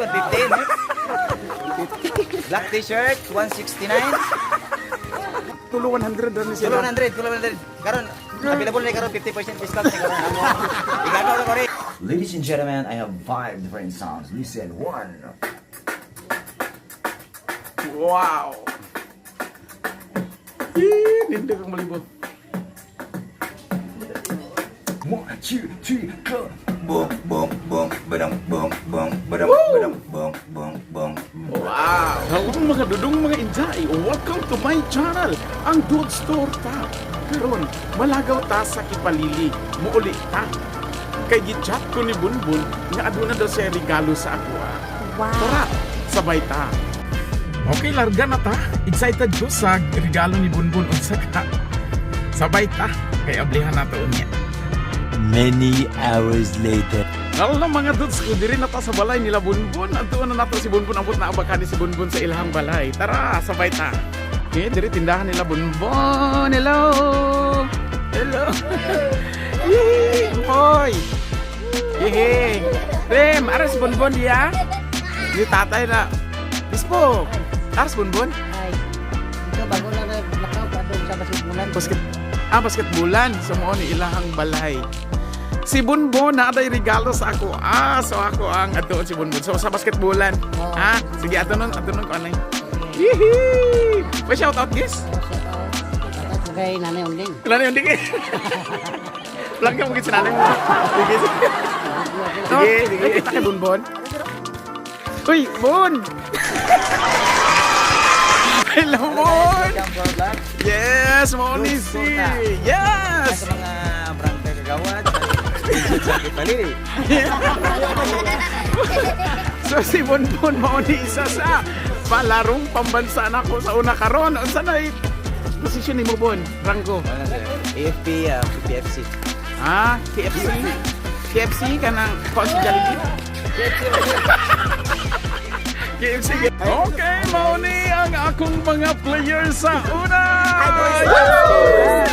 150. Black t-shirt, 169. Tulo 100 rin sila. 100. Karon, available na karon 50% discount na karon. Igagaw na ko rin. Ladies and gentlemen, I have 5 different sounds. Listen, 1. Wow! Hindi kang malibot. 1, 2, 3, go! Boom, boom, boom, badang, boom, boom, badang, badang, boom, boom, boom. Wow! Hello mga dudong mga injay! Welcome to my channel, ang Dude Store ta. Karon, malagaw ta sa Kipalili. Muuli ta. Kay gichat ko ni Bunbun nga aduna daw siya regalo sa ako. Wow! Tara, sabay ta. Okay, larga na ta. Excited ko sa regalo ni Bunbun unsa ka. Sabay ta. Kay ablihan na to unya. Many hours later. Alam mga dudes ko, diri na ta sa balay nila Bunbun. Adto na nato si Bunbun, ambot na abakan ni si Bunbun sa ilahang balay. Tara, sabay ta. Okay, diri tindahan nila Bunbun. Hello! Hello! Yee! Hoy! Yee! Rem, aras Bunbun dia? Di tatay na. Facebook! Aras Bunbun? Ay, ito bago na nakaw pa doon sa basketbulan. Basketbulan. So mo ni ilahang balay. Si Bunbun na aday regalo sa ako. So ako ang atoon si Bunbun. So sa basketbulan. Oh. Sige, atonon ko anay. Yee! Pa shout out guys. Kay Nanay Unding. Nanay Unding. Vlog ka mo gid sa nanay mo. Sige. Sige. Kita kay Bunbun. Uy, Bun! Hello, Bun! Yes, Monisi! Yes! Sa mga barangay kagawad, sa Kipalili. So si Bunbun Mauni isa sa palarong pambansa na ko sa una karon. Unsa na posisyon ni mo Bon? Ranggo? AFP, PFC. KFC? KFC ka ng Jollibee? KFC. Okay, Mauni ang akong mga players sa una!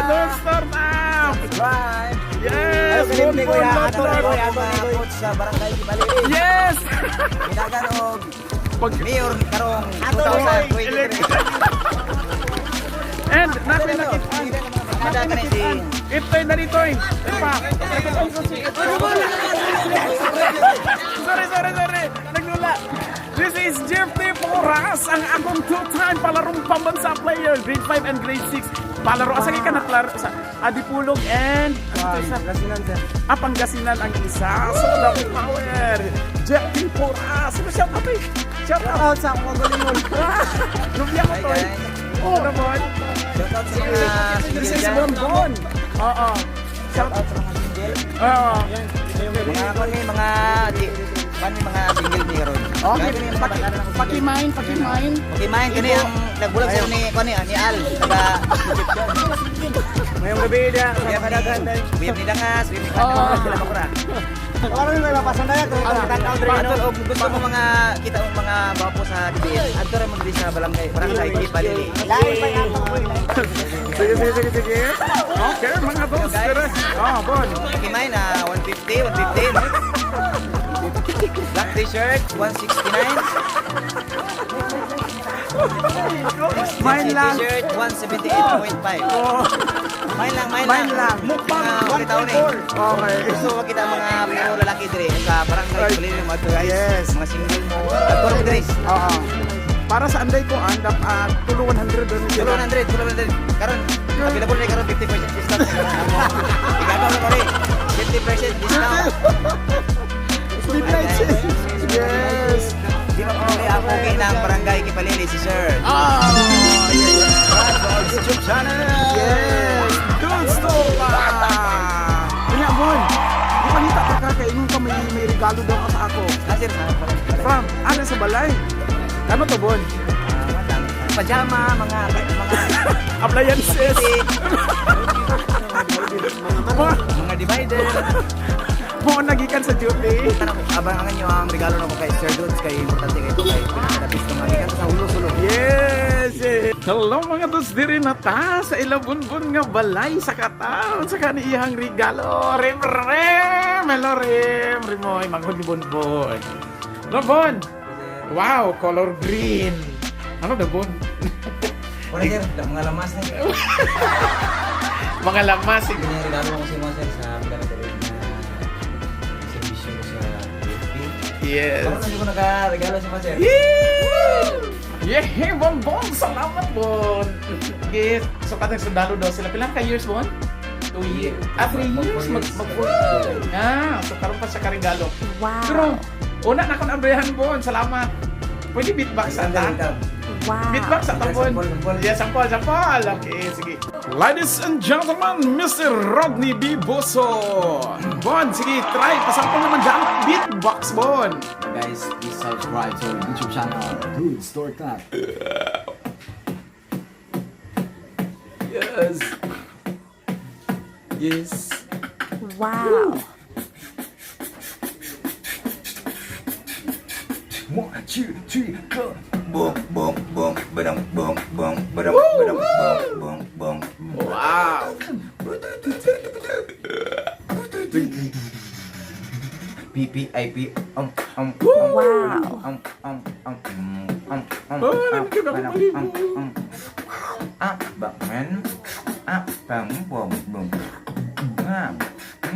Don't start now! Right. Yes! Kalimti ko yan. Bunbun, Ang mga coach sa barangay Kipalili. yes! Ginaganog. Pag Mayor karong Elect- 2023. And nakikitaan. Ito'y na rito'y. Sorry. Naglula. This is Jeffrey Porras, ang akong two-time palarong pambansa player, grade 5 and grade 6. Palaro, asa ka na palaro sa Adipulog and Pangasinan, sir. Pangasinan ang isa. So, the power. Jeffrey Porras. Shout out eh. Shout out. Sa mga galingon. Lumya ko to eh. Oh, naman. Shout out sa mga This single is dyan. Bunbun. Oo. Shout out sa mga single. Oo. Mga kung may mga single ni Ron. Okay, pakimain. Okay, main kini ang nagbulag sa ni Al. Ngayong gabi na kadagan dai. Biyam ni Dangas, biyam ni Kanto, sila makura. Ano may lapasan na yan? Patol og gusto mo mga kita mo mga bapo sa DBL. Adto ra mo diri sa barangay Kipalili. Sige. Okay, mga boss. Bon. Okay, main na 150. Black t-shirt, 169. Main lang. T-shirt, 178.5. Oh, Main main lang. Mga taon eh. Okay. Gusto mo kita mga puro lalaki dire sa barangay Kipalili mo guys. Yes. Mga single mo. Adto ra dire. Oo. Para sa anday ko, andap tulo 100 doon sila. 200. Karon, available na karon 50% discount. Igagaw na ko rin. 50% discount. Sleep night. Yes. Di ba kung ako ng barangay Kipalili si Sir? YouTube channel. Yes. Good stuff. Kaya, Bon. Di ba nita ka kainin ka may regalo daw ka sa ako. Sir, From, sa balay. Ano to, Bon? pajama, mga Appliances. mga divider. Mo nagikan sa duty. Abangan nyo ang regalo na ko kay Sir Dudes, kay importante kay ito kay pinakadapis ko magikan sa hulo-hulo. Yes! Hello mga dos, diri na ta sa ilabunbun nga balay sa kataon sa kaniyang regalo. Rem! Hello Rem! Rimoy, maghod ni Bonbon. Bon, Wow, color green. Ano na, Bon? Wala sir, mga lamas na. Mga lamas. Ito yung regalo ko si mga sir sa pinakatuloy na servisyo ko sa AFP. Yes. Ako na ko nakaregalo si mga sir. Yeah, Bon. Salamat, Bon. Yes. So, katang sundalo daw sila. Pilang ka years, Bon? 2 years. 3 years. So karon pa sa karigalo. Wow. Pero, una na akong abrihan, Bon. Salamat. Pwede beatbox ata? Wow. Beatbox ata, Bon. Yes, sampol. Okay, sige. Ladies and gentlemen, Mr. Rodney B. Boso. Bon, sige, try. Pasampol naman dyan. Beatbox, Bon. Guys, please subscribe to our YouTube channel, Dude Store Cut. Yes. Yes. Wow. 1, 2, 3, go! Boom, boom, boom, badum, boom, boom, badum, badum, boom, boom, boom. Wow. PPIP, Wow. Bakman, bang, boom, boom.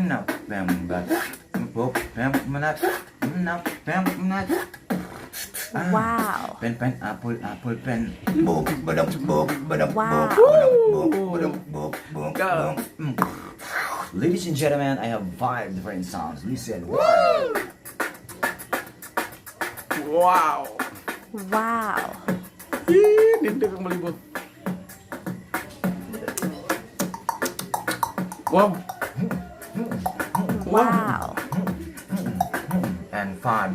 Nap, bam, bam, boom, bam, manat, nap, bam, manat. Wow. Pen, apple, pen. Boom, badum, boom, badum, Wow. boom, badum, boom, boom, Go. boom. Ladies and gentlemen, I have 5 different sounds. Listen. Wow. Wow. Hindi kang malibot. Wow. Wow. And 5.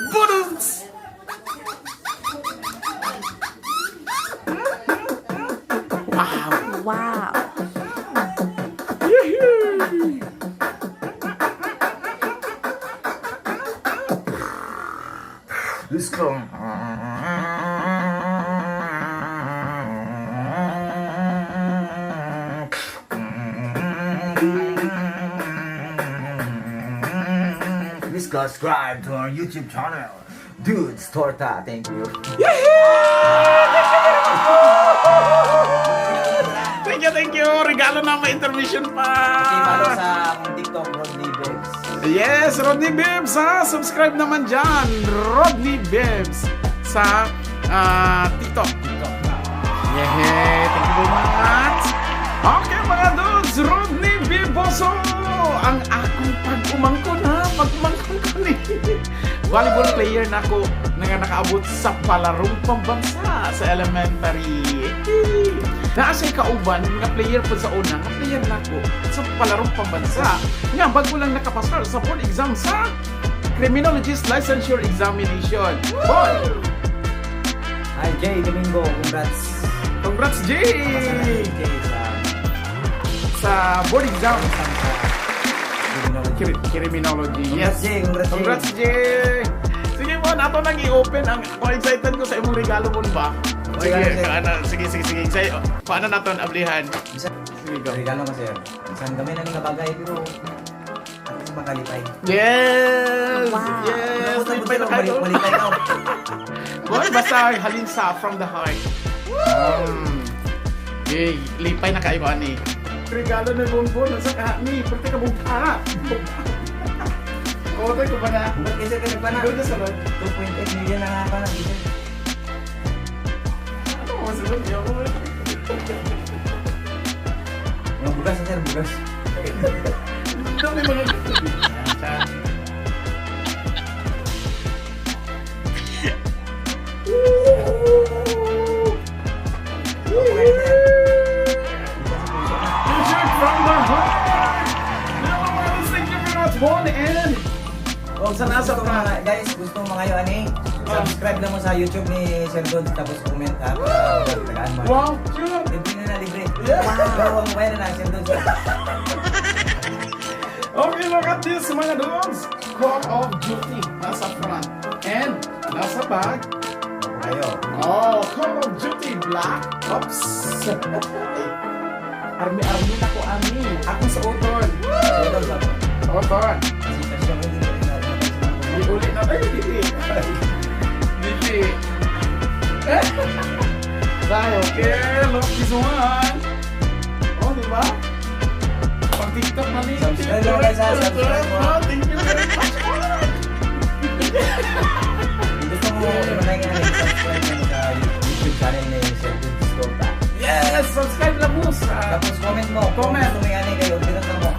Bonus. Wow. Wow. Yee-hoo. Let's go. Please subscribe to our YouTube channel, Dudes Torta. Thank you. Thank you. Regalo na may intermission pa. Follow sa akong TikTok, Rodney Bebs. Yes, Rodney Bebs ha. Subscribe naman dyan. Rodney Bebs sa TikTok. Yeah, thank you very much. Okay mga dudes, Rodney Beboso. Ang akong pag-umangkon ha. Pag-umangkon ko ni. Volleyball player na ako na nakaabot sa palarong pambansa sa elementary. Naasay kauban nga player po sa una, nga player na ako sa palarong pambansa. Nga bago lang nakapasar sa board exam sa Criminologist Licensure Examination. Boy! Hi, Jay Domingo. Congrats. Congrats, Jay! Jay Sa board exam. Criminology. Criminology. Congrats, Yes. Jay. Congrats, Congrats, Jay! Sige mo, nato nang i-open ang excited ko sa imong regalo mo ba? Sige, sige. Paano nato ablihan? Sige, go. Regalo ka, sir. Isang gamay na nga bagay, pero ako sa makalipay. Yes! Wow. Yes! Lipay na kayo. Malipay ka. What? Basta halin sa from the heart. Okay, lipay na kayo, ani. Regalo na bonbon sa kahani. Pwede ka buka. Kotoy ko ba na? Ba't kasi ka nagpana? Doon na sa loob. 2.8 million na nga pa na dito. Ano mo sa loob niyo? Mga bugas na, sir. Bugas. Dami mga... T-shirt from the heart! Thank you very much, Bon and... Kung sa nasa mga guys, gusto mo ngayon subscribe na mo sa YouTube ni Sir Don, tapos comment ha. Tagaan mo. Wow! Sure! Libre na libre. Yes. Pero kung kaya na lang, Sir Don. Okay, look at this mga dogs! Call of Duty nasa front. And nasa bag. Ayo. Oh, Call of Duty Black Ops. Army na ko, Army. Ako sa Oton. Oton. Di ulit na tayo, Dili. Dili. Okay, look this one. Oh, di ba? Pag TikTok na rin. Subscribe lang guys, subscribe mo. Thank you very much. Gusto mo i-like na subscribe mo sa YouTube channel ni Sir Goods Torta. Yes, subscribe lang mo sa... Tapos comment mo. Comment. Kung may ani kayo, pinunta mo.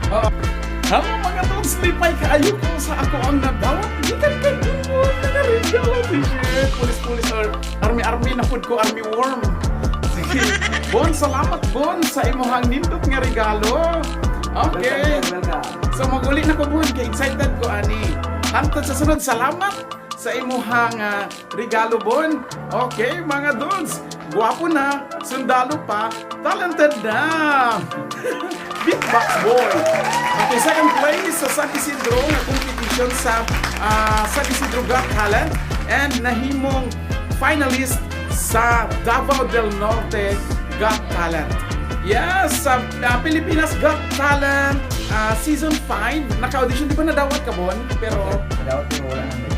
Hello mga tons, lipay kaayo ko sa ako ang nadawat. Gikan kay Bunbun, nag-regalo t-shirt. Pulis or army na food ko, army worm. Sige, Bon, salamat Bon sa imuhang nindot nga regalo. Okay. Welcome. So maguli na ko Bon, kay excited ko ani. Hantod sa sunod, salamat sa imuhang regalo Bon. Okay mga dudes, guwapo na, sundalo pa, talented na. Beatbox boy. Okay, second place sa San Isidro na competition sa San Isidro Got Talent and nahimong finalist sa Davao del Norte Got Talent. Yes, sa Pilipinas Got Talent Season 5. Naka-audition, di ba nadawat ka, Bon? Pero, Madawat mo, wala namin.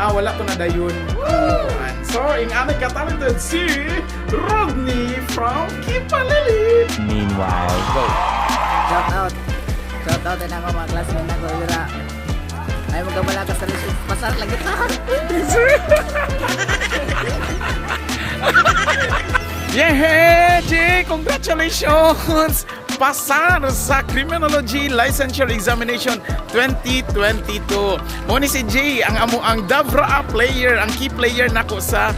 wala to na dayon. So, ang aming ka-talented si Rodney from Kipalilit. Meanwhile, go. Shout out. Shout out din ako mga classmates na ko. Ira. Ay magkabala ka sa lisod. Pasar lagi ta. Yeah, Jay! Congratulations! Pasar sa Criminology Licensure Examination 2022. Muna si Jay, ang Davra player, ang key player nako sa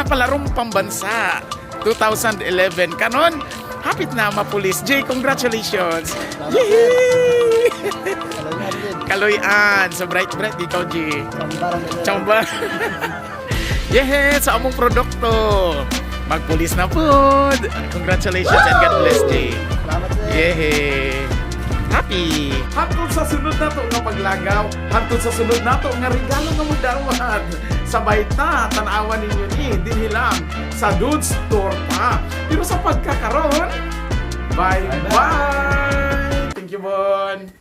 palarong pambansa 2011. Kanon, hapit na mapulis. Jay, congratulations! Yehey! Kaloyan, sa bright ikaw, Jay. Chamba. Yeah, sa among produkto. Magpulis na food. Congratulations and God bless, Jay. Salamat sir. Yeah. Happy. Hantod sa sunod na to nga paglagaw. Hantod sa sunod na to nga regalo nga mo dawat. Sabay ta, tanawan ninyo ni. Dinhi lang sa Dudes Torta. Pero sa pagkakaroon, bye-bye. Thank you, Bon.